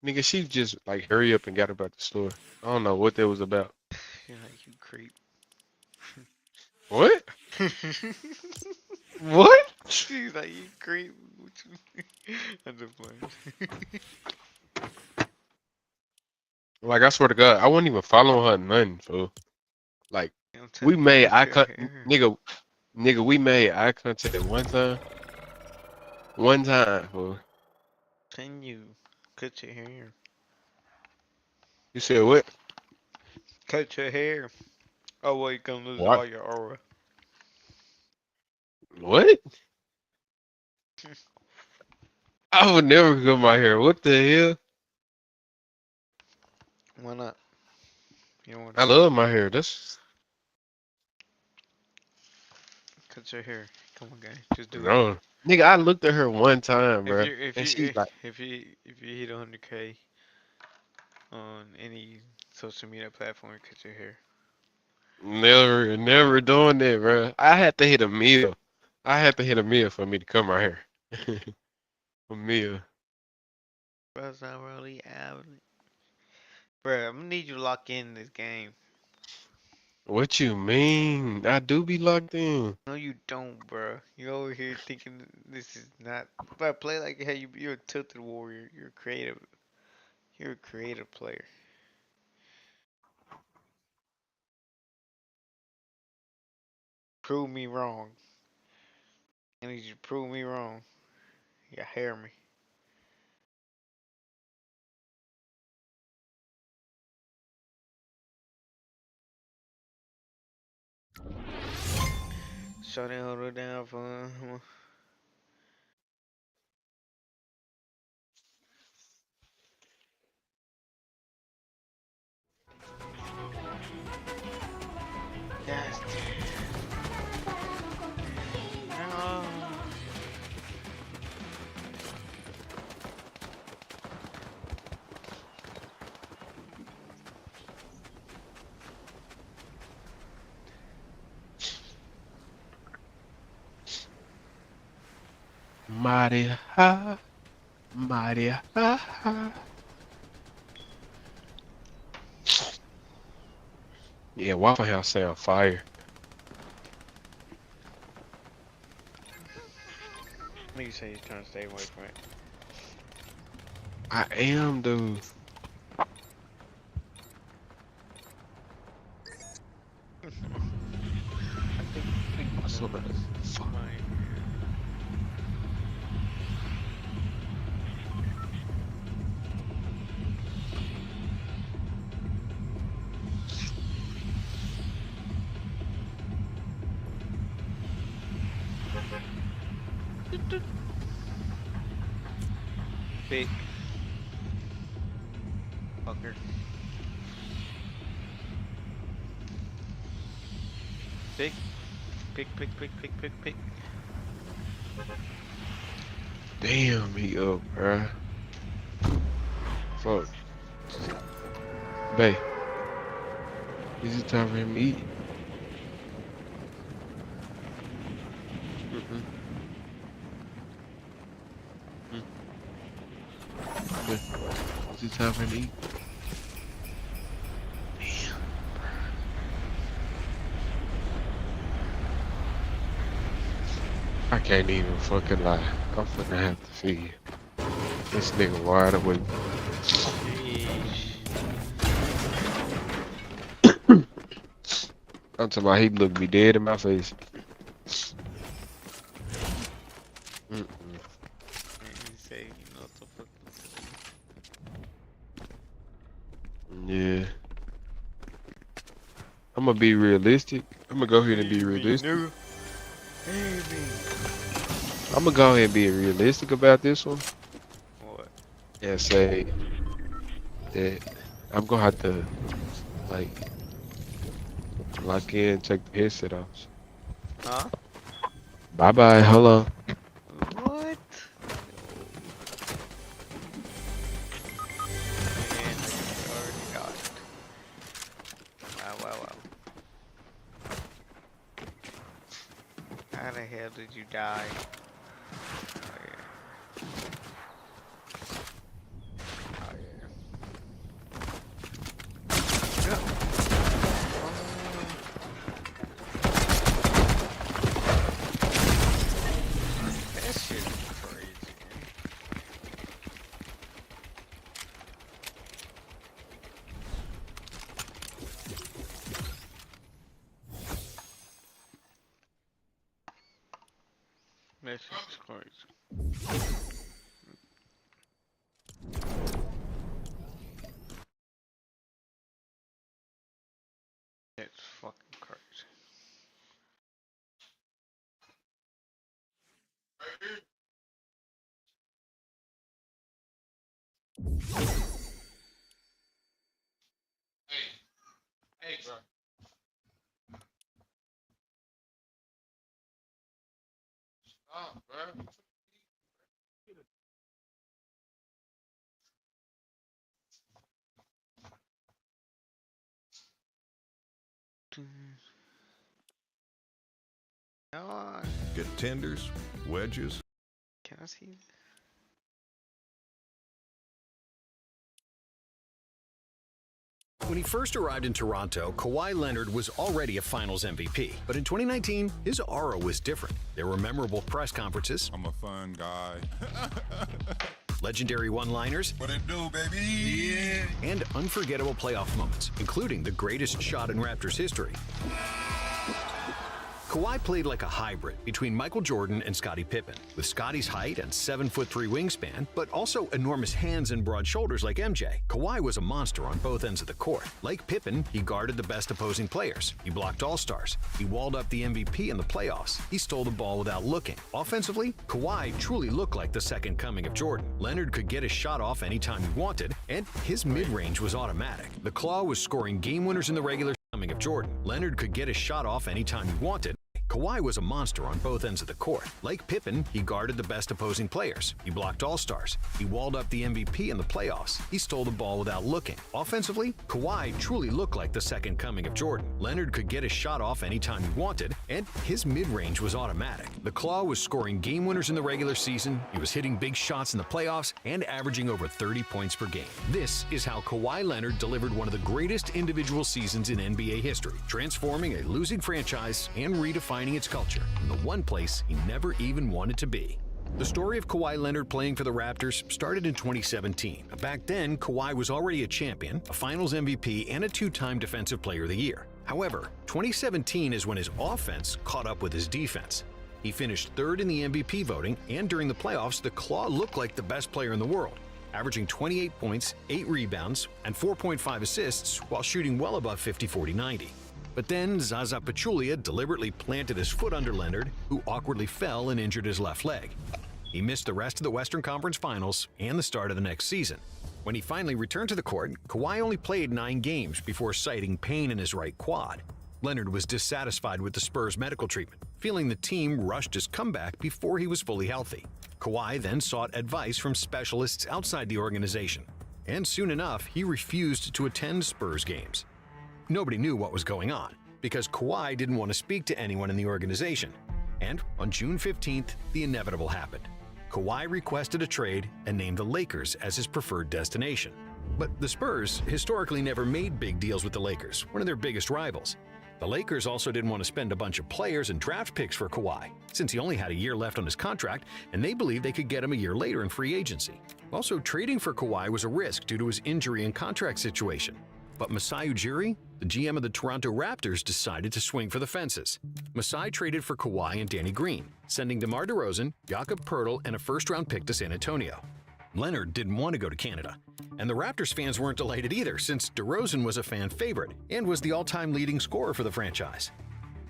Nigga, she just like hurry up and got about the store. I don't know what that was about. You're like, you creep. What? What? She's like, you creep. What you- I'm just playing. Like I swear to God, I wasn't even following her nothing, fool. Like I'm we telling you, made cut eye your con hair. nigga, we made eye contact one time. One time, fool. Can you cut your hair? You said what? Cut your hair. Oh, well, you gonna lose What? all your aura. What? I would never cut my hair. What the hell? Why not? You don't want I to love my hair. That's cut your hair. Come on, guy. Just do it. no. Nigga, I looked at her one time, If bro, you if and you she's like, if you hit 100K on any social media platform, cut your hair. never, never doing that, bro. I had to hit a meal. I had to hit a meal for me to cut my hair. A meal. Bro, not really out. Bro, I'm gonna need you to lock in this game. What you mean? I do be locked in. No, you don't, bro. You over here thinking this is not. Bro, play like hey, you're a tilted warrior. You're creative. You're a creative player. Prove me wrong. I need you to prove me wrong. You hear me? Shut it, hold it down for. Yes. No. Maria, ha, Maria, ha, ha. Yeah, Waffle House sound fire. Nigga say he's trying to stay away from it. I am, dude. I think What's up, those man? Fuck. might. Big fucker. Pick, pick. Damn, he up, bruh. Fuck. Bae, is it time for him to eat? Mm-mm. Mm. Bae, is it time for him to eat? Damn. I can't even fucking lie. I'm fucking have to feed you. This nigga wide awake. Sheesh. I'm talking about he looked me dead in my face. Mm-mm. He say, you know what the fuck Yeah. I'm gonna be realistic. I'm gonna go ahead and be Hey me, realistic. nigga. Hey me. I'm gonna go ahead and be realistic about this one What? and say that I'm gonna have to like lock in, take the headset off. Huh? Bye bye. Hold on. What? And I already got it. Wow. How the hell did you die? Oh yeah. fucking cards. Hey, bro. Stop, bro. No, Get tenders, wedges. can I see? When he first arrived in Toronto, Kawhi Leonard was already a Finals MVP. But in 2019, his aura was different. There were memorable press conferences. I'm a fun guy. Legendary one-liners. What it do, baby? Yeah. And unforgettable playoff moments, including the greatest shot in Raptors history. Kawhi played like a hybrid between Michael Jordan and Scottie Pippen, with Scottie's height and 7'3" wingspan, but also enormous hands and broad shoulders like MJ. Kawhi was a monster on both ends of the court. Like Pippen, he guarded the best opposing players. He blocked all-stars. He walled up the MVP in the playoffs. He stole the ball without looking. Offensively, Kawhi truly looked like the second coming of Jordan. Leonard could get his shot off anytime he wanted, and his mid-range was automatic. The Claw was scoring game winners in the regular coming of Jordan. Leonard could get his shot off anytime he wanted. Kawhi was a monster on both ends of the court. Like Pippen, he guarded the best opposing players. He blocked all-stars. He walled up the MVP in the playoffs. He stole the ball without looking. Offensively, Kawhi truly looked like the second coming of Jordan. Leonard could get his shot off anytime he wanted, and his mid-range was automatic. The Claw was scoring game winners in the regular season, he was hitting big shots in the playoffs, and averaging over 30 points per game. This is how Kawhi Leonard delivered one of the greatest individual seasons in NBA history, transforming a losing franchise and redefining its culture in the one place he never even wanted to be. The story of Kawhi Leonard playing for the Raptors started in 2017. Back then, Kawhi was already a champion, a Finals MVP, and a two-time Defensive Player of the Year. However, 2017 is when his offense caught up with his defense. He finished third in the MVP voting, and during the playoffs, the Claw looked like the best player in the world, averaging 28 points, 8 rebounds, and 4.5 assists while shooting well above 50-40-90. But then Zaza Pachulia deliberately planted his foot under Leonard, who awkwardly fell and injured his left leg. He missed the rest of the Western Conference Finals and the start of the next season. When he finally returned to the court, Kawhi only played 9 games before citing pain in his right quad. Leonard was dissatisfied with the Spurs' medical treatment, feeling the team rushed his comeback before he was fully healthy. Kawhi then sought advice from specialists outside the organization, and soon enough, he refused to attend Spurs games. Nobody knew what was going on, because Kawhi didn't want to speak to anyone in the organization. And on June 15th, the inevitable happened. Kawhi requested a trade and named the Lakers as his preferred destination. But the Spurs historically never made big deals with the Lakers, one of their biggest rivals. The Lakers also didn't want to spend a bunch of players and draft picks for Kawhi, since he only had a year left on his contract, and they believed they could get him a year later in free agency. Also, trading for Kawhi was a risk due to his injury and contract situation. But Masai Ujiri, the GM of the Toronto Raptors, decided to swing for the fences. Masai traded for Kawhi and Danny Green, sending DeMar DeRozan, Jakob Poeltl, and a first-round pick to San Antonio. Leonard didn't want to go to Canada, and the Raptors fans weren't delighted either, since DeRozan was a fan favorite and was the all-time leading scorer for the franchise.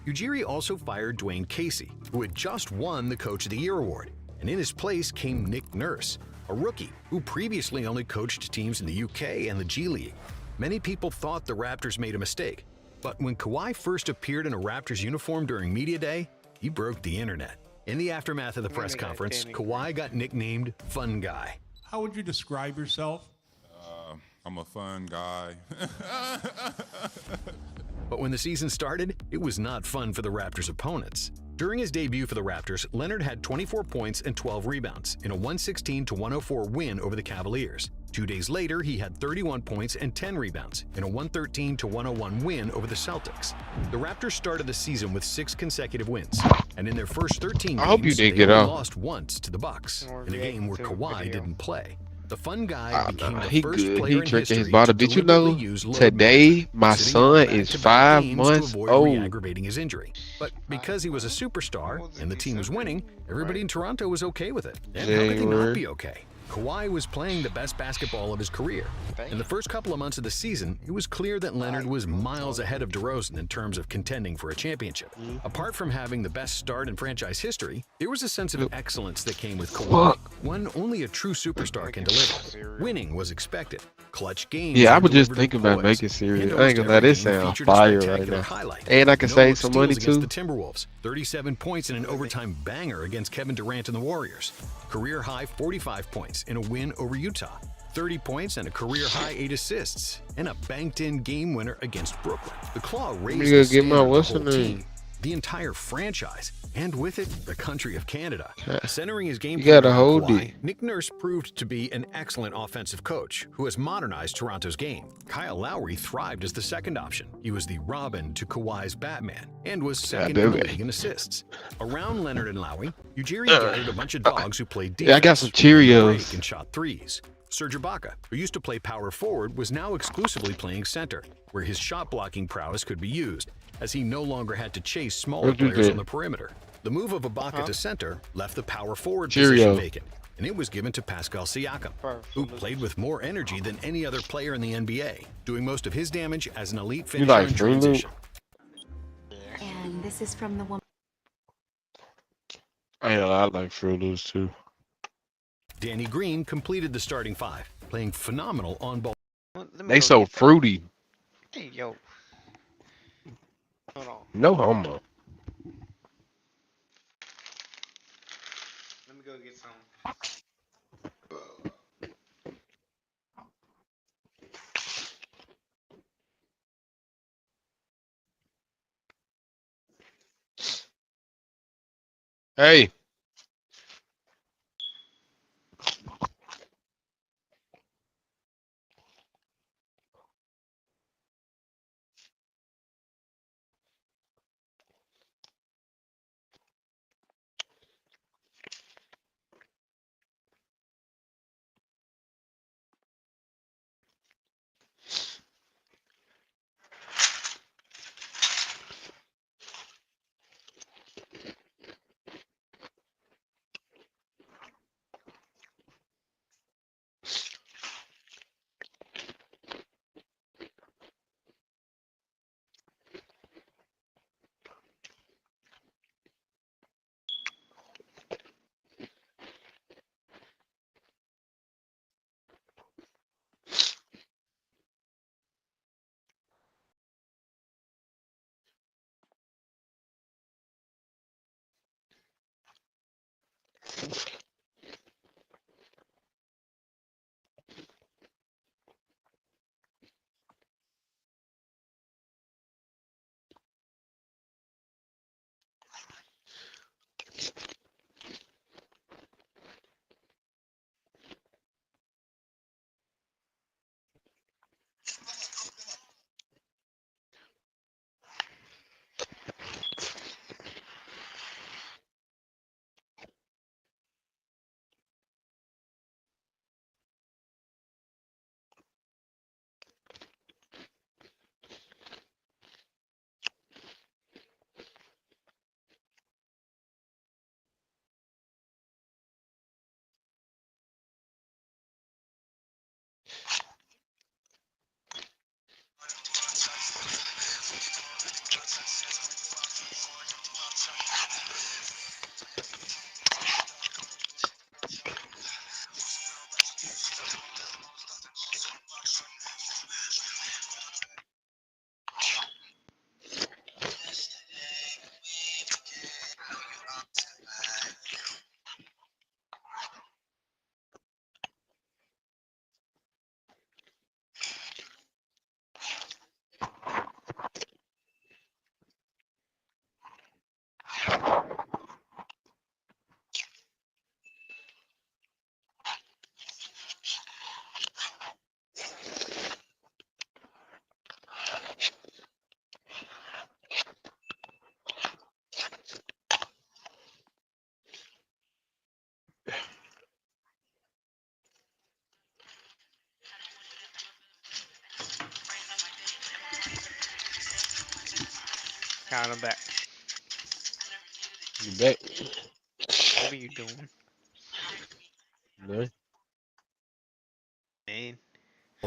Ujiri also fired Dwayne Casey, who had just won the Coach of the Year award, and in his place came Nick Nurse, a rookie who previously only coached teams in the UK and the G League. Many people thought the Raptors made a mistake, but when Kawhi first appeared in a Raptors uniform during Media Day, he broke the internet. In the aftermath of the press conference, Kawhi got nicknamed Fun Guy. How would you describe yourself? I'm a fun guy. But when the season started, it was not fun for the Raptors' opponents. During his debut for the Raptors, Leonard had 24 points and 12 rebounds in a 116-104 win over the Cavaliers. 2 days later, he had 31 points and 10 rebounds in a 113-101 win over the Celtics. The Raptors started the season with 6 consecutive wins, and in their first 13 I hope you games, didn't they get only out. lost once to the Bucks, Or in a game where reacting to a Kawhi video. didn't play. The Fun Guy became the he first good. player He in drinking history his bottle. to Did you deliberately know use load today management, my sitting out son is back-to-back 5 games months to avoid old? re-aggravating his injury. But because he was a superstar and the team was winning, everybody in Toronto was okay with it. And how could they not January. be okay? Kawhi was playing the best basketball of his career. In the first couple of months of the season, it was clear that Leonard was miles ahead of DeRozan in terms of contending for a championship. Apart from having the best start in franchise history, there was a sense of excellence that came with Kawhi, one only a true superstar can deliver. Winning was expected. Clutch games. Yeah, I were was just delivered thinking with about poise. making serious. And I ain't almost gonna let every this game sound featured a fire right spectacular now. highlight. And I can No save some steals money against too. the Timberwolves, 37 points in an overtime banger against Kevin Durant and the Warriors. Career high 45 points in a win over Utah. 30 points and a career-high 8 assists, and a banked-in game winner against Brooklyn. The Claw raised me the go get standard my of the what's whole her name? team, the entire franchise, and with it, the country of Canada. Centering his game You gotta plan around hold Kawhi, it. Nick Nurse proved to be an excellent offensive coach who has modernized Toronto's game. Kyle Lowry thrived as the second option. He was the Robin to Kawhi's Batman, and was second in the league in assists. Around Leonard and Lowry, Ujiri gathered a bunch of dogs who played defense. Yeah, I got some ran the Cheerios. break and shot threes. Serge Ibaka, who used to play power forward, was now exclusively playing center, where his shot-blocking prowess could be used, as he no longer had to chase smaller What'd you players get? on the perimeter. The move of Ibaka to center left the power forward Cheerio. position vacant, and it was given to Pascal Siakam, Power who forward. played with more energy than any other player in the NBA, doing most of his damage as an elite You finisher like in Fruit Loop? transition. And this is from the woman. I like Fruit Loops too. Danny Green completed the starting five, playing phenomenal on-ball. Well, let me They go so get that. fruity. Hey, yo. Hold on. No homo. Let me go get some. Hey. Got him back. You back? What are you doing? No. Man.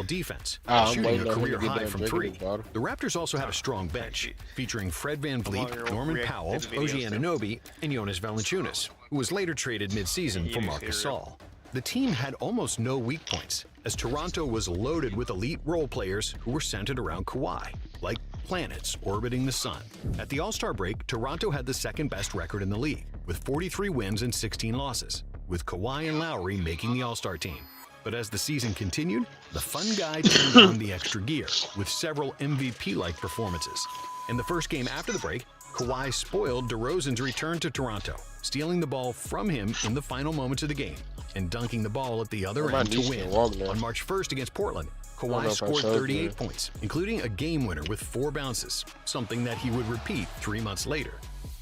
defense, I'm shooting waiting a on him to career get high done from drinking 3. this bottle. The Raptors also had a strong bench, featuring Fred Van Come on, Vliet, girl, Norman react Powell, to the OG video still. Anunoby, and Jonas Valanciunas, who was later traded mid-season Yeah, for you Marcus see real. Saul. The team had almost no weak points, as Toronto was loaded with elite role players who were centered around Kawhi, like planets orbiting the sun. At the All-Star break, Toronto had the second-best record in the league, with 43 wins and 16 losses, with Kawhi and Lowry making the All-Star team. But as the season continued, the fun guy turned on the extra gear, with several MVP-like performances. In the first game after the break, Kawhi spoiled DeRozan's return to Toronto, stealing the ball from him in the final moments of the game and dunking the ball at the other My end to niece win. can walk now. On March 1st against Portland, don't know Kawhi if I scored showed 38 you. points, including a game winner with 4 bounces, something that he would repeat 3 months later.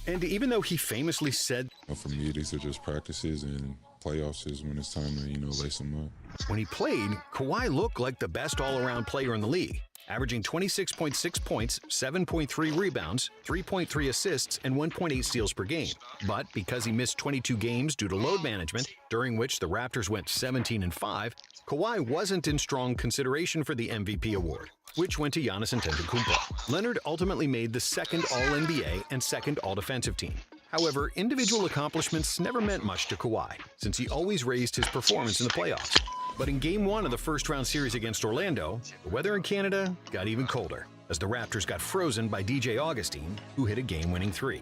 And even though he famously said For me, these are just practices, and playoffs is when it's time to, lace them up. when he played, Kawhi looked like the best all-around player in the league, averaging 26.6 points, 7.3 rebounds, 3.3 assists, and 1.8 steals per game. But because he missed 22 games due to load management, during which the Raptors went 17-5, Kawhi wasn't in strong consideration for the MVP award, which went to Giannis Antetokounmpo. Leonard ultimately made the second All-NBA and second All-Defensive team. However, individual accomplishments never meant much to Kawhi, since he always raised his performance in the playoffs. But in Game 1 of the first-round series against Orlando, the weather in Canada got even colder, as the Raptors got frozen by DJ Augustine, who hit a game-winning 3.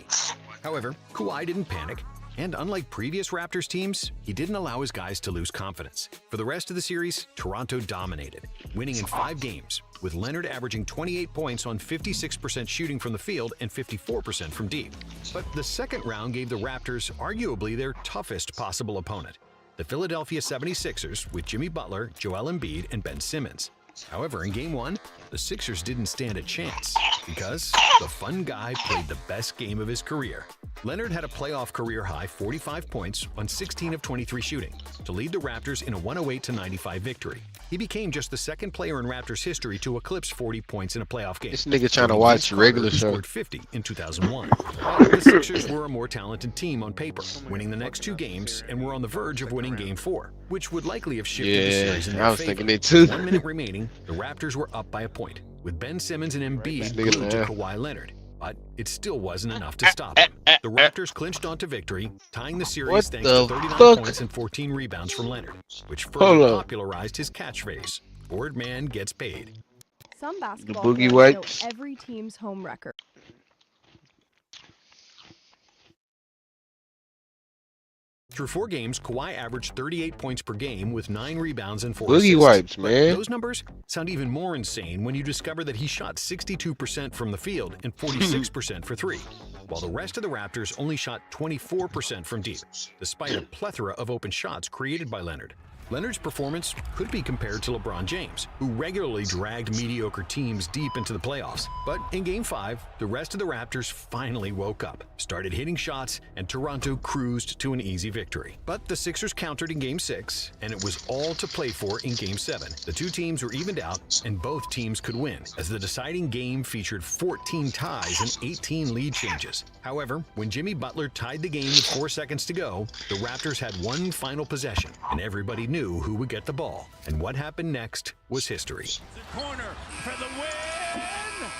However, Kawhi didn't panic, and unlike previous Raptors teams, he didn't allow his guys to lose confidence. For the rest of the series, Toronto dominated, winning in 5 games, with Leonard averaging 28 points on 56% shooting from the field and 54% from deep. But the second round gave the Raptors arguably their toughest possible opponent, the Philadelphia 76ers with Jimmy Butler, Joel Embiid, and Ben Simmons. However, in Game 1, the Sixers didn't stand a chance because the fun guy played the best game of his career. Leonard had a playoff career-high 45 points on 16 of 23 shooting to lead the Raptors in a 108-95 victory. He became just the second player in Raptors history to eclipse 40 points in a playoff game. This nigga trying to Vince watch Carter, regular who show. scored 50 in 2001. The Sixers were a more talented team on paper, winning the next 2 games and were on the verge of winning Game 4, which would likely have shifted the series in Yeah, their I was favor. thinking it too. 1 minute remaining, the Raptors were up by a point, with Ben Simmons and Embiid Nigga, glued to man. Kawhi Leonard. But it still wasn't enough to stop him. The Raptors clinched onto victory, tying the series What thanks the to 39 fuck? points and 14 rebounds from Leonard, which Hold further up. popularized his catchphrase, "Board man gets paid." Some basketball boogie fans wipes. know every team's home record. Through 4 games, Kawhi averaged 38 points per game with 9 rebounds and 4 Boogie assists. wipes, But man. those numbers sound even more insane when you discover that he shot 62% from the field and 46% for 3, while the rest of the Raptors only shot 24% from deep, despite a plethora of open shots created by Leonard. Leonard's performance could be compared to LeBron James, who regularly dragged mediocre teams deep into the playoffs. But in Game 5, the rest of the Raptors finally woke up, started hitting shots, and Toronto cruised to an easy victory. But the Sixers countered in Game 6, and it was all to play for in Game 7. The 2 teams were evened out, and both teams could win, as the deciding game featured 14 ties and 18 lead changes. However, when Jimmy Butler tied the game with 4 seconds to go, the Raptors had one final possession, and everybody knew who would get the ball. And what happened next was history. Corner for the win.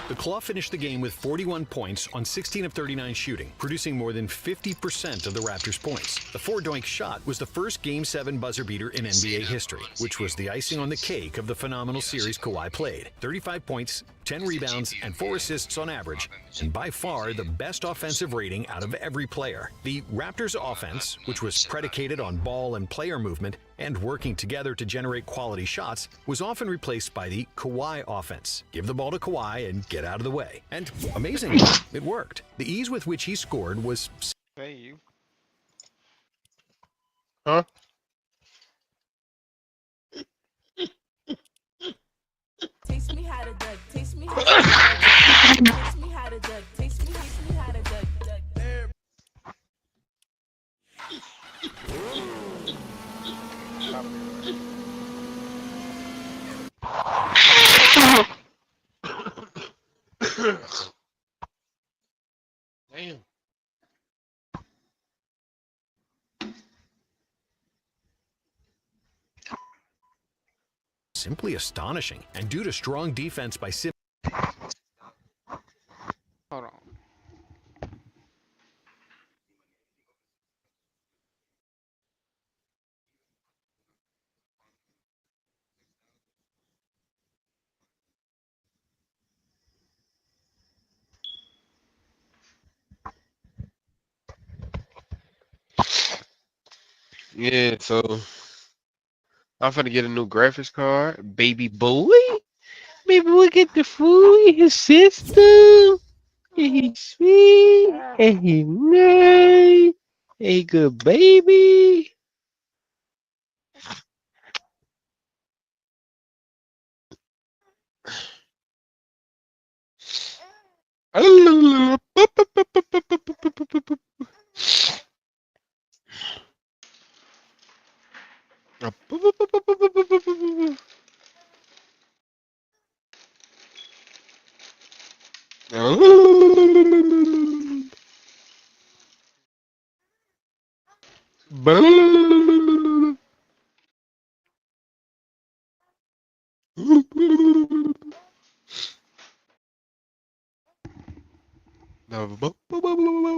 The Claw finished the game with 41 points on 16 of 39 shooting, producing more than 50% of the Raptors' points. The 4-doink shot was the first Game 7 buzzer beater in NBA history, which was the icing on the cake of the phenomenal series Kawhi played. 35 points, 10 rebounds, and 4 assists on average, and by far the best offensive rating out of every player. The Raptors' offense, which was predicated on ball and player movement and working together to generate quality shots, was often replaced by the Kawhi offense. Give the ball to Kawhi and get out of the way. And amazingly, it worked. The ease with which he scored was Hey, you. Huh? Taste me how to duck. Taste me how to duck. Taste me how to duck. Taste me how to duck. Damn. simply astonishing. And due to strong defense by Simmons, Hold on. Yeah, so I'm finna get a new graphics card. Baby boy. Baby boy get the food in his system. And he's sweet. And he nice. And he good baby.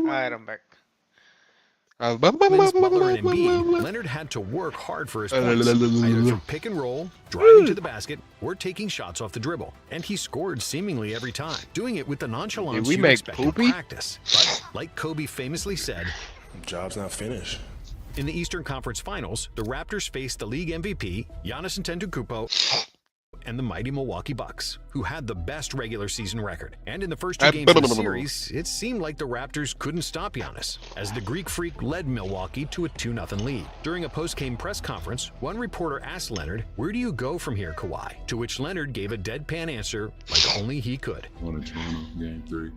Alright, I'm back. Butler and Embiid, Leonard had to work hard for his points, either through pick and roll, driving to the basket, or taking shots off the dribble. And he scored seemingly every time, doing it with the nonchalance we you'd make expect in poopy? practice. But like Kobe famously said, Job's not finished. in the Eastern Conference Finals, the Raptors faced the league MVP, Giannis Antetokounmpo, and the mighty Milwaukee Bucks, who had the best regular season record. And in the first two games of the series, it seemed like the Raptors couldn't stop Giannis, as the Greek Freak led Milwaukee to a 2-0 lead. During a post-game press conference, one reporter asked Leonard, "Where do you go from here, Kawhi?" To which Leonard gave a deadpan answer like only he could. On in Toronto, game 3.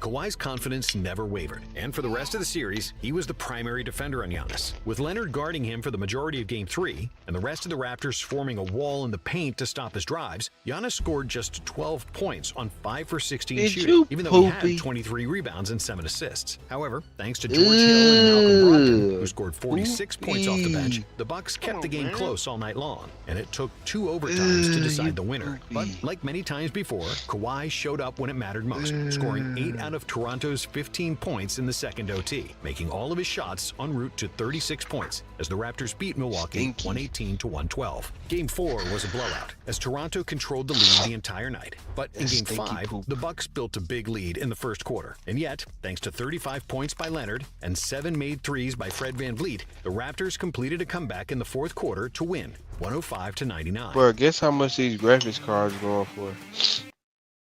Kawhi's confidence never wavered, and for the rest of the series, he was the primary defender on Giannis, with Leonard guarding him for the majority of Game 3, and the rest of the Raptors forming a wall in the paint to stop his drives. Giannis scored just 12 points on 5 for 16 Did shooting, you even though he poopy? had 23 rebounds and 7 assists. However, thanks to George Hill and Malcolm Brogdon, who scored 46 points off the bench, the Bucks kept the game close all night long, and it took 2 overtimes to decide the winner. But like many times before, Kawhi showed up when it mattered most, scoring 8 out of Toronto's 15 points in the second OT, making all of his shots en route to 36 points as the Raptors beat Milwaukee 118-112. Game 4 was a blowout as Toronto controlled the lead the entire night. But in Game 5, the Bucks built a big lead in the first quarter. And yet, thanks to 35 points by Leonard and 7 made threes by Fred VanVleet, the Raptors completed a comeback in the fourth quarter to win 105-99. Bro, guess how much these graphics cards going for?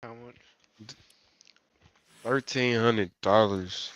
How much? $1,300.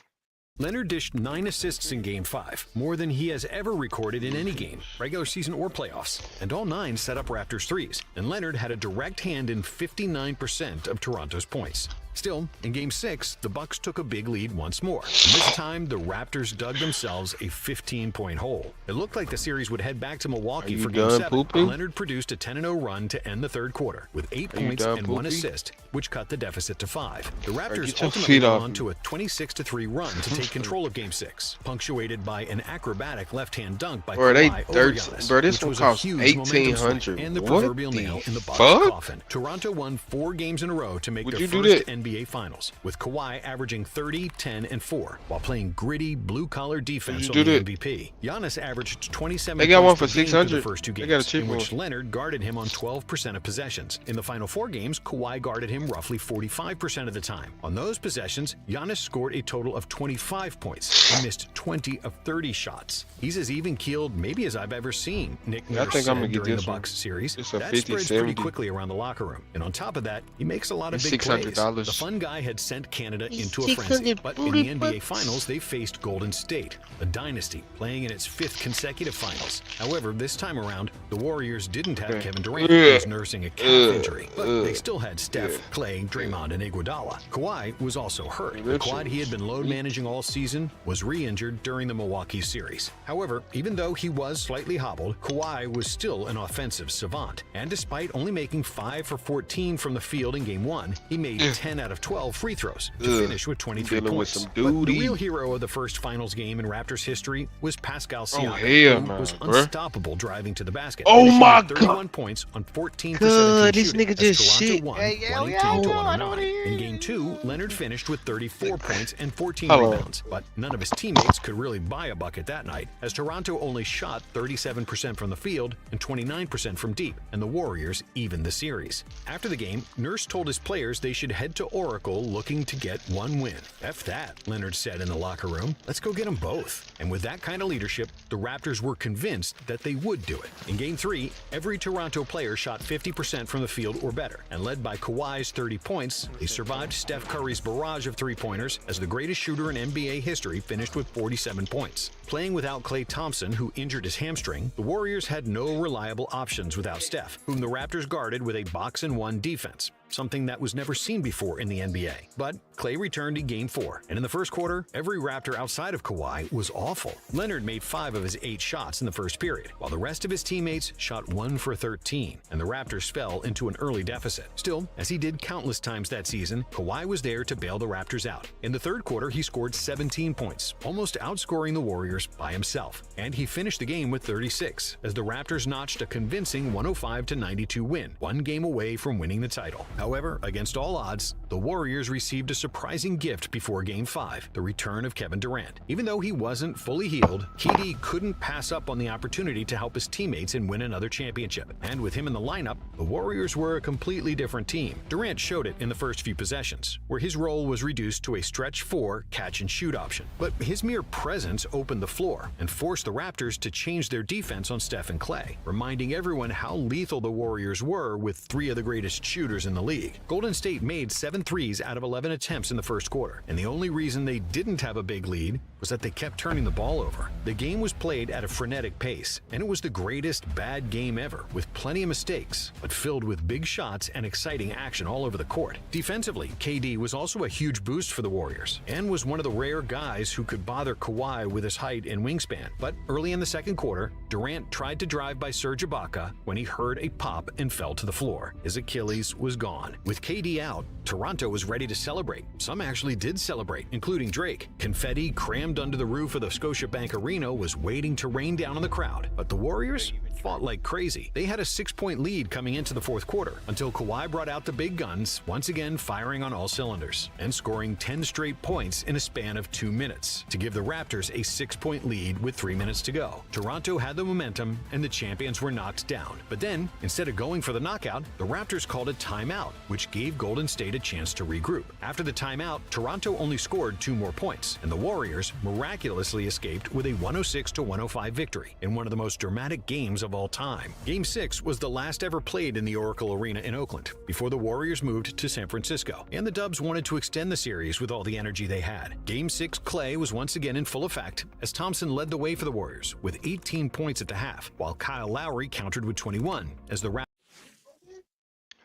Leonard dished 9 assists in Game 5, more than he has ever recorded in any game, regular season or playoffs, and all 9 set up Raptors threes, and Leonard had a direct hand in 59% of Toronto's points. Still, in Game 6, the Bucks took a big lead once more. And this time, the Raptors dug themselves a 15-point hole. It looked like the series would head back to Milwaukee Are you for Game done 7. pooping? Leonard produced a 10-0 run to end the third quarter, with 8 Are you points done and 1 pooping? assist, which cut the deficit to 5. The Raptors get your ultimately feet went off on me. to a 26-3 run to take control of Game 6, punctuated by an acrobatic left-hand dunk by Bro, they Kawhi over dirt. Giannis, Bro, this which one was cost a huge momentum swing $1,800. and the What proverbial the nail in the Bucks' fuck? coffin. Toronto won 4 games in a row to make Would their you do first that? NBA Finals, with Kawhi averaging 30, 10, and 4, while playing gritty blue-collar defense you on do the that? MVP. Giannis averaged 27 They got one points for per game through the 600. first 2 They games, got a cheap in which one. Leonard guarded him on 12% of possessions. In the final 4 games, Kawhi guarded him roughly 45% of the time. On those possessions, Giannis scored a total of 25 points and missed 20 of 30 shots. He's as even-keeled maybe as I've ever seen, Nick Yeah, I Nurse think I'm said gonna get during the this one. Bucks series. It's a That 50, spreads pretty 70. quickly around the locker room. And on top of that, he makes a lot of It's big plays. $600. The fun guy had sent Canada into a frenzy, but in the NBA Finals, they faced Golden State, a dynasty playing in its 5th consecutive finals. However, this time around, the Warriors didn't have Kevin Durant, who was nursing a calf injury, but they still had Steph, Clay, Draymond, and Iguodala. Kawhi was also hurt. The quad he had been load managing all season was re-injured during the Milwaukee series. However, even though he was slightly hobbled, Kawhi was still an offensive savant, and despite only making 5 for 14 from the field in Game 1, he made 10 out of 12 free throws to Ugh, finish with 23 dealing with points. some But the duty. real hero of the first finals game in Raptors history was Pascal Siakam, hell who nah, was bruh. unstoppable driving to the basket. Oh finishing my with 31 points on 14 for God, 17 this shooting nigga as just Toronto shit. won Hey, yeah, 118 to yeah, I know 109. it In is. game 2, Leonard finished with 34 points and 14 Hold on. rebounds, but none of his teammates could really buy a bucket that night, as Toronto only shot 37% from the field and 29% from deep, and the Warriors evened the series. After the game, Nurse told his players they should head to Oracle looking to get one win. F that, Leonard said in the locker room. Let's go get them both. And with that kind of leadership, the Raptors were convinced that they would do it. In Game 3, every Toronto player shot 50% from the field or better, and led by Kawhi's 30 points, they survived Steph Curry's barrage of three-pointers as the greatest shooter in NBA history finished with 47 points. Playing without Klay Thompson, who injured his hamstring, the Warriors had no reliable options without Steph, whom the Raptors guarded with a box-and-one defense, something that was never seen before in the NBA. But Klay returned in Game 4, and in the first quarter, every Raptor outside of Kawhi was awful. Leonard made 5 of his 8 shots in the first period, while the rest of his teammates shot 1 for 13, and the Raptors fell into an early deficit. Still, as he did countless times that season, Kawhi was there to bail the Raptors out. In the third quarter, he scored 17 points, almost outscoring the Warriors by himself, and he finished the game with 36, as the Raptors notched a convincing 105-92 win, one game away from winning the title. However, against all odds, the Warriors received a surprising gift before Game 5, the return of Kevin Durant. Even though he wasn't fully healed, KD couldn't pass up on the opportunity to help his teammates and win another championship. And with him in the lineup, the Warriors were a completely different team. Durant showed it in the first few possessions, where his role was reduced to a stretch 4 catch-and-shoot option. But his mere presence opened the floor and forced the Raptors to change their defense on Steph and Klay, reminding everyone how lethal the Warriors were with 3 of the greatest shooters in the league. Golden State made 7 threes out of 11 attempts in the first quarter, and the only reason they didn't have a big lead was that they kept turning the ball over. The game was played at a frenetic pace, and it was the greatest bad game ever, with plenty of mistakes, but filled with big shots and exciting action all over the court. Defensively, KD was also a huge boost for the Warriors, and was one of the rare guys who could bother Kawhi with his height and wingspan. But early in the second quarter, Durant tried to drive by Serge Ibaka when he heard a pop and fell to the floor. His Achilles was gone. With KD out, Toronto was ready to celebrate. Some actually did celebrate, including Drake. Confetti crammed under the roof of the Scotiabank Arena was waiting to rain down on the crowd. But the Warriors fought like crazy. They had a 6-point lead coming into the fourth quarter until Kawhi brought out the big guns, once again firing on all cylinders and scoring 10 straight points in a span of 2 minutes to give the Raptors a 6-point lead with 3 minutes to go. Toronto had the momentum and the champions were knocked down. But then, instead of going for the knockout, the Raptors called a timeout, which gave Golden State a chance to regroup. After the timeout, Toronto only scored 2 more points, and the Warriors miraculously escaped with a 106-105 victory in one of the most dramatic games of all time. Game 6 was the last ever played in the Oracle Arena in Oakland before the Warriors moved to San Francisco, and the Dubs wanted to extend the series with all the energy they had. Game 6 Klay was once again in full effect as Thompson led the way for the Warriors with 18 points at the half, while Kyle Lowry countered with 21 as the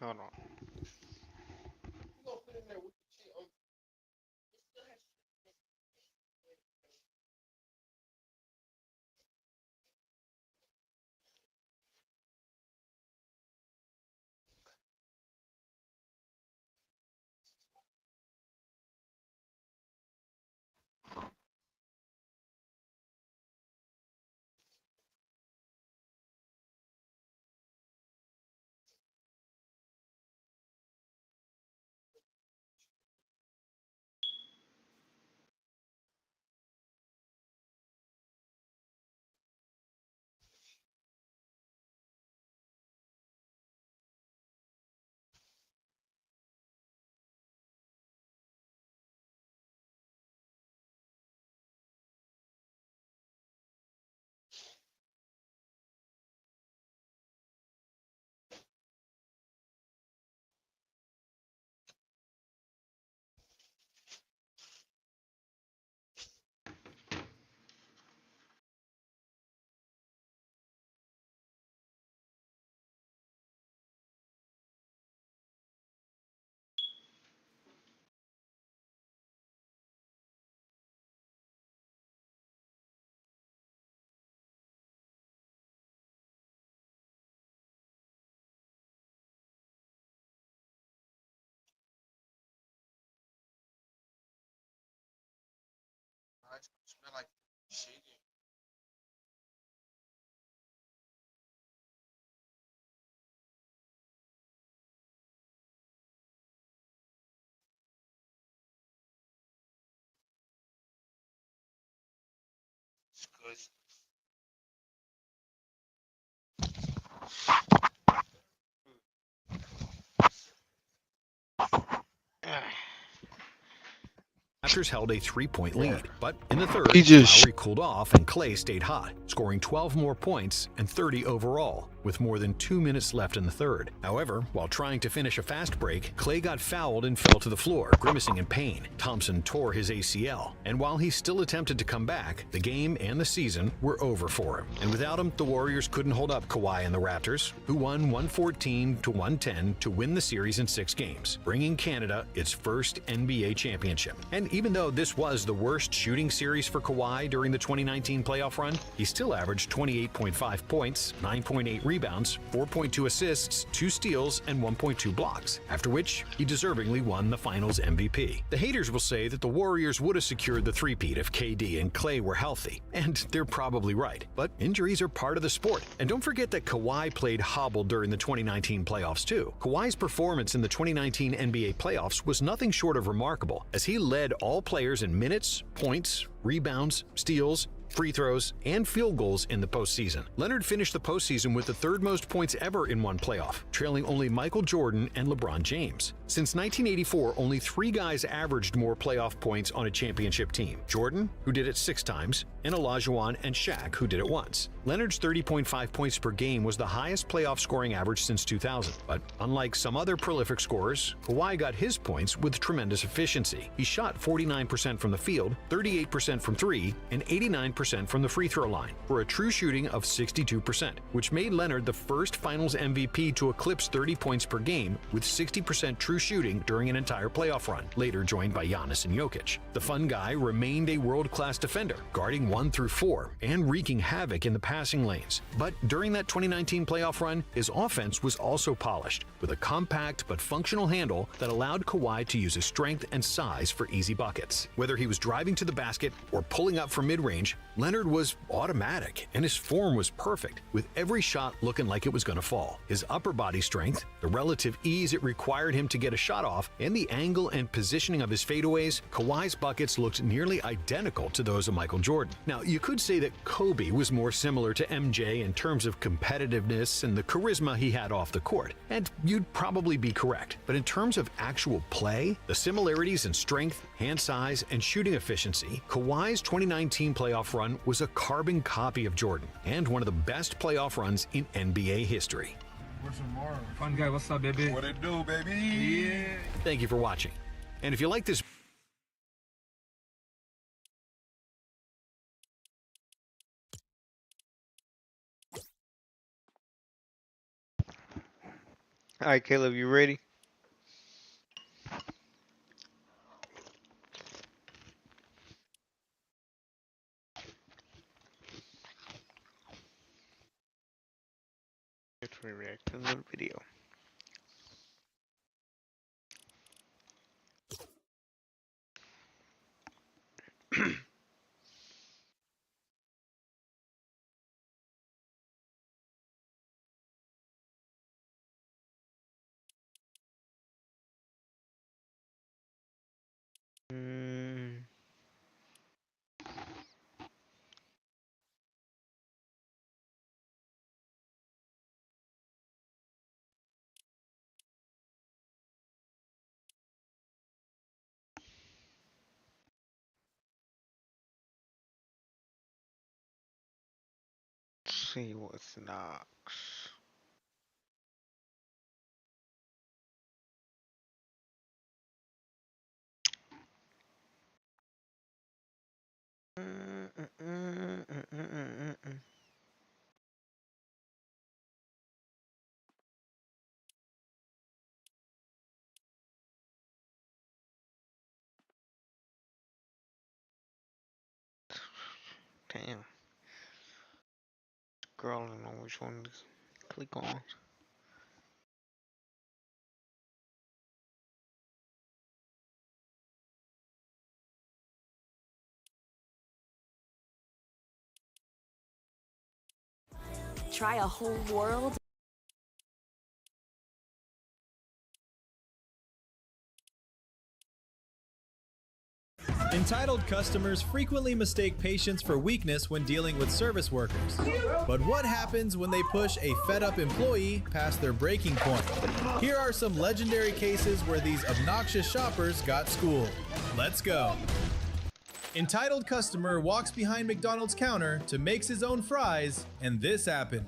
Hold on. Smell like chicken. It's good. Raptors held a 3-point lead, but in the third, He just- Lowry cooled off and Klay stayed hot, scoring 12 more points and 30 overall, with more than 2 minutes left in the third. However, while trying to finish a fast break, Klay got fouled and fell to the floor, grimacing in pain. Thompson tore his ACL, and while he still attempted to come back, the game and the season were over for him. And without him, the Warriors couldn't hold up Kawhi and the Raptors, who won 114-110 to win the series in 6 games, bringing Canada its first NBA championship. And even though this was the worst shooting series for Kawhi during the 2019 playoff run, he still averaged 28.5 points, 9.8 rebounds, 4.2 assists, 2 steals, and 1.2 blocks, after which he deservingly won the Finals MVP. The haters will say that the Warriors would have secured the three-peat if KD and Klay were healthy, and they're probably right. But injuries are part of the sport. And don't forget that Kawhi played hobbled during the 2019 playoffs too. Kawhi's performance in the 2019 NBA playoffs was nothing short of remarkable, as he led all players in minutes, points, rebounds, steals, free throws, and field goals in the postseason. Leonard finished the postseason with the third most points ever in one playoff, trailing only Michael Jordan and LeBron James. Since 1984, only 3 guys averaged more playoff points on a championship team: Jordan, who did it 6 times, and Olajuwon and Shaq, who did it once. Leonard's 30.5 points per game was the highest playoff scoring average since 2000. But unlike some other prolific scorers, Kawhi got his points with tremendous efficiency. He shot 49% from the field, 38% from 3, and 89% from the free throw line, for a true shooting of 62%, which made Leonard the first Finals MVP to eclipse 30 points per game with 60% true shooting during an entire playoff run, later joined by Giannis and Jokic. The fun guy remained a world-class defender, guarding 1 through 4 and wreaking havoc in the passing lanes. But during that 2019 playoff run, his offense was also polished, with a compact but functional handle that allowed Kawhi to use his strength and size for easy buckets. Whether he was driving to the basket or pulling up from mid-range, Leonard was automatic, and his form was perfect, with every shot looking like it was going to fall. His upper body strength, the relative ease it required him to get a shot off, and the angle and positioning of his fadeaways, Kawhi's buckets looked nearly identical to those of Michael Jordan. Now, you could say that Kobe was more similar to MJ in terms of competitiveness and the charisma he had off the court, and you'd probably be correct. But in terms of actual play, the similarities in strength, hand size, and shooting efficiency, Kawhi's 2019 playoff run was a carbon copy of Jordan, and one of the best playoff runs in NBA history. Fun guy, what's up, baby? What it do, baby? Yeah. Thank you for watching. And if you like this All right, Caleb, you ready? Let's react to the video. Mm. Let's see what's next. Damn. Girl, I don't know which one to click on. try a whole world? Entitled customers frequently mistake patience for weakness when dealing with service workers. But what happens when they push a fed-up employee past their breaking point? Here are some legendary cases where these obnoxious shoppers got schooled. Let's go. Entitled customer walks behind McDonald's counter to make his own fries, and this happened.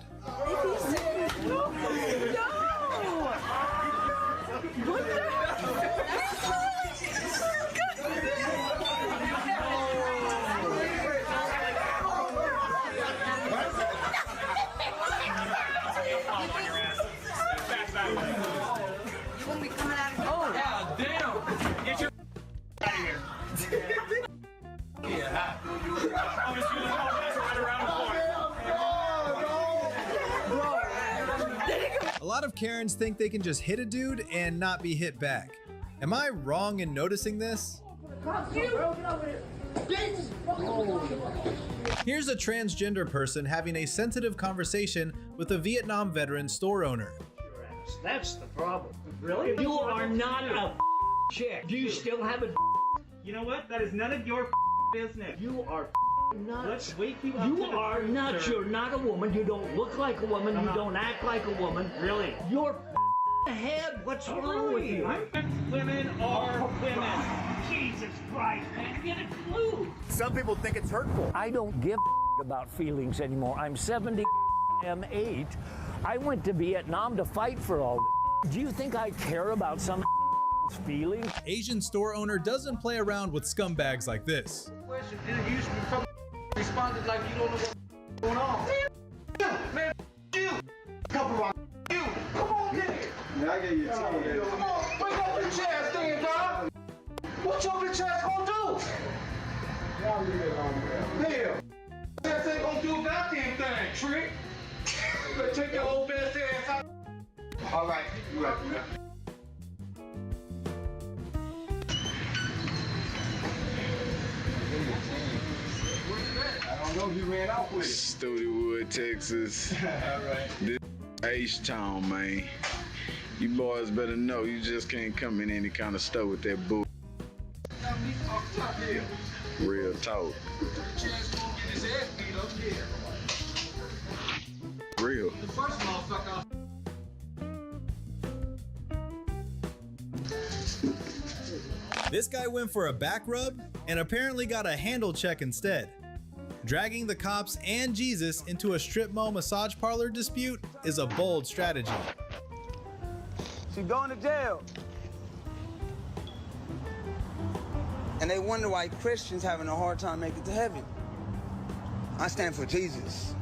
A lot of Karens think they can just hit a dude and not be hit back. Am I wrong in noticing this? Here's a transgender person having a sensitive conversation with a Vietnam veteran store owner. That's the problem. Really? You are not a chick. Do you still have a? You know what? That is none of your business. You are nuts. Let's wake you up. You are nuts. You're not a woman. You don't look like a woman. You don't act like a woman. Really? You're ahead. What's wrong with you? Women are women. Jesus Christ, man, get a clue. Some people think it's hurtful. I don't give about feelings anymore. I'm 70. I'm 8. I went to Vietnam to fight for all. Do you think I care about some feelings? Asian store owner doesn't play around with scumbags like this. Question, dude, you responded like you don't know what's going on. Man, you. Couple of you. Come on, get it. Now I get you. Come on, bring up your chest, then, dog. What your bitch ass gonna do? Hell, ass ain't gonna do a goddamn thing, trick. You better take your old best ass out. All right, you right. I don't know if you ran out with it. Studewood, Texas. All right. This H-Town, man. You boys better know you just can't come in any kind of store with that bull. Real talk. Real. The first motherfucker. This guy went for a back rub and apparently got a handle check instead. Dragging the cops and Jesus into a strip mall massage parlor dispute is a bold strategy. She's going to jail. And they wonder why Christians having a hard time making it to heaven. I stand for Jesus.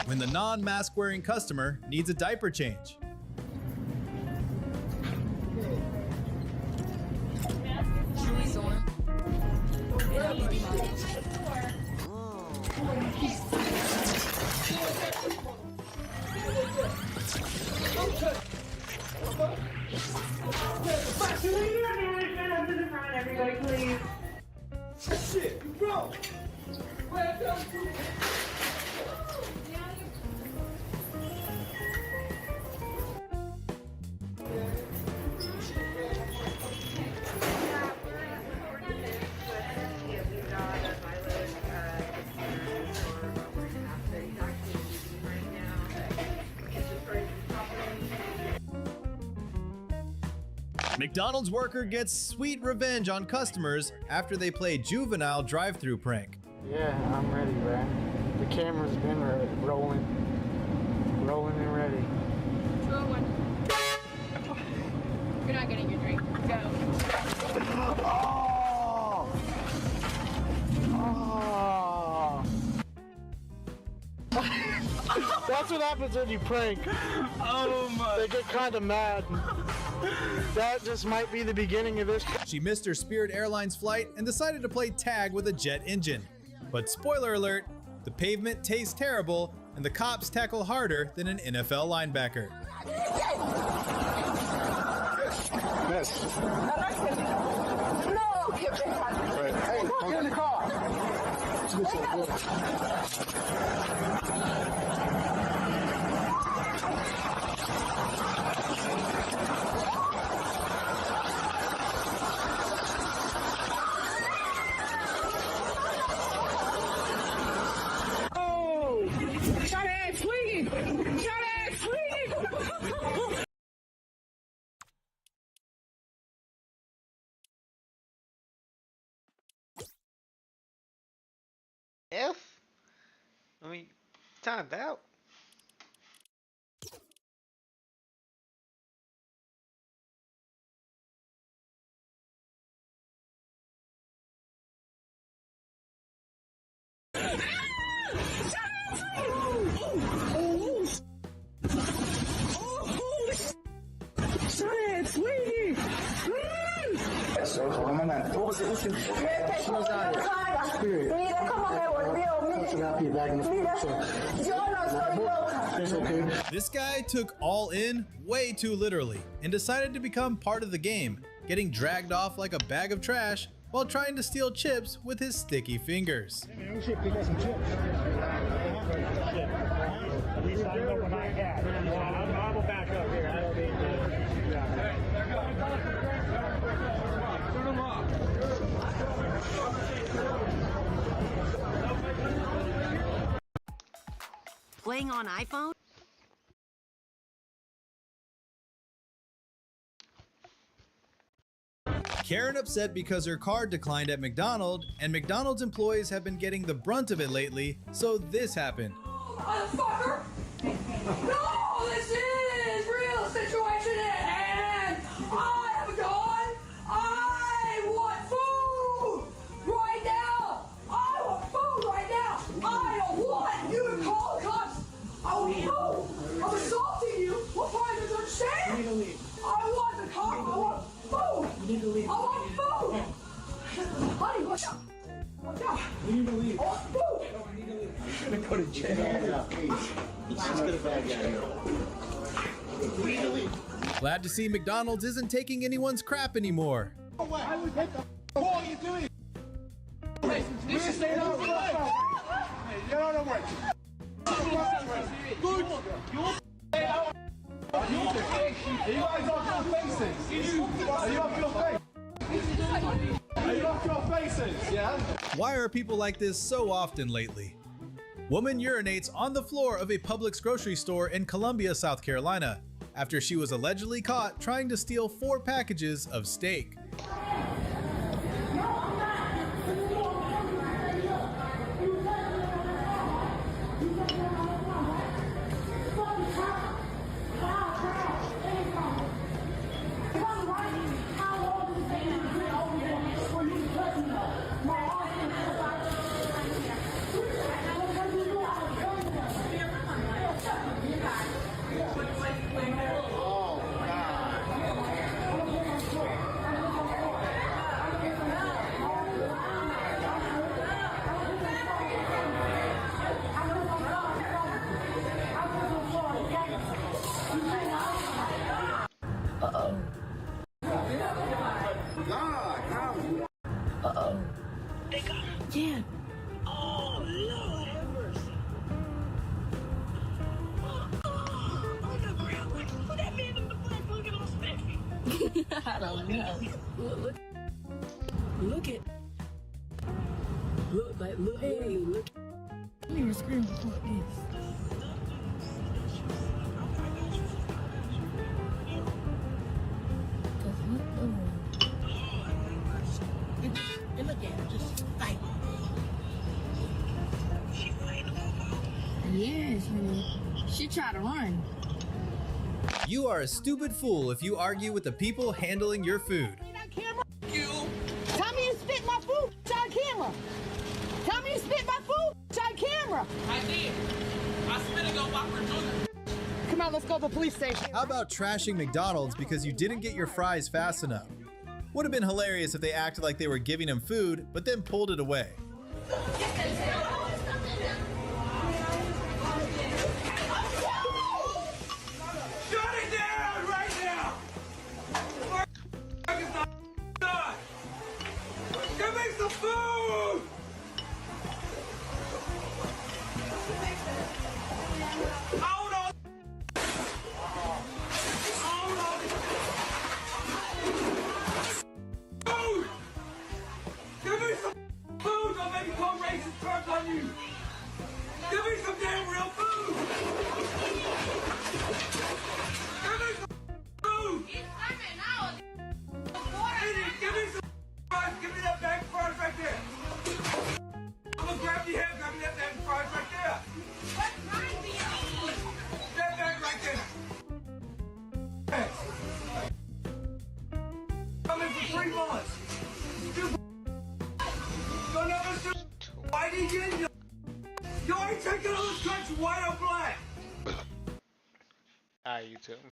When the non-mask wearing customer needs a diaper change. Everybody, please. Shit, you broke. McDonald's worker gets sweet revenge on customers after they play juvenile drive-thru prank. Yeah, I'm ready, man. The camera's been rolling and ready. 201. You're not getting your drink. Go. Oh! That's what happens when you prank. Oh my. They get kind of mad. That just might be the beginning of this. She missed her Spirit Airlines flight and decided to play tag with a jet engine. But spoiler alert, the pavement tastes terrible and the cops tackle harder than an NFL linebacker. Miss. No! Get in the car! F? I mean, timed out. This guy took all in way too literally and decided to become part of the game, getting dragged off like a bag of trash while trying to steal chips with his sticky fingers. Playing on iPhone? Karen upset because her card declined at McDonald's, and McDonald's employees have been getting the brunt of it lately, so this happened. Motherfucker! No, this is real situation at hand! I have a gun! I want food! Right now! I want food right now! I don't want you to call the cops! I want food! I'm assaulting you! What part of it understand? You need to leave. I want the cop! I want food! You need to leave. I want food! Honey, watch out! Watch out! You need to leave. I want food! You're gonna go to jail. Let's get a bad guy. Glad to see McDonald's isn't taking anyone's crap anymore. I would hit the what are you doing? Hey, this is stay out. Hey, get out of the way. Good. You guys off your faces. Are you off your face? Are you off your faces? Yeah. Why are people like this so often lately? Woman urinates on the floor of a Publix grocery store in Columbia, South Carolina, after she was allegedly caught trying to steal 4 packages of steak. Yeah. Oh, Lord have mercy. Put that man in the black looking on stick. I don't know. Look at. Look, hey, look. You were screaming before this. And look at her, just fighting. She fighting. Yes, honey. She tried to run. You are a stupid fool if you argue with the people handling your food. You. Tell me you spit my food on camera. Tell me you spit my food on camera. I did. I spit it on my producer. Come on, let's go to the police station. How about trashing McDonald's because you didn't get your fries fast enough? Would have been hilarious if they acted like they were giving him food, but then pulled it away. sue. You'll never sue. White again. You ain't taking all this country white or black. Alright, YouTube.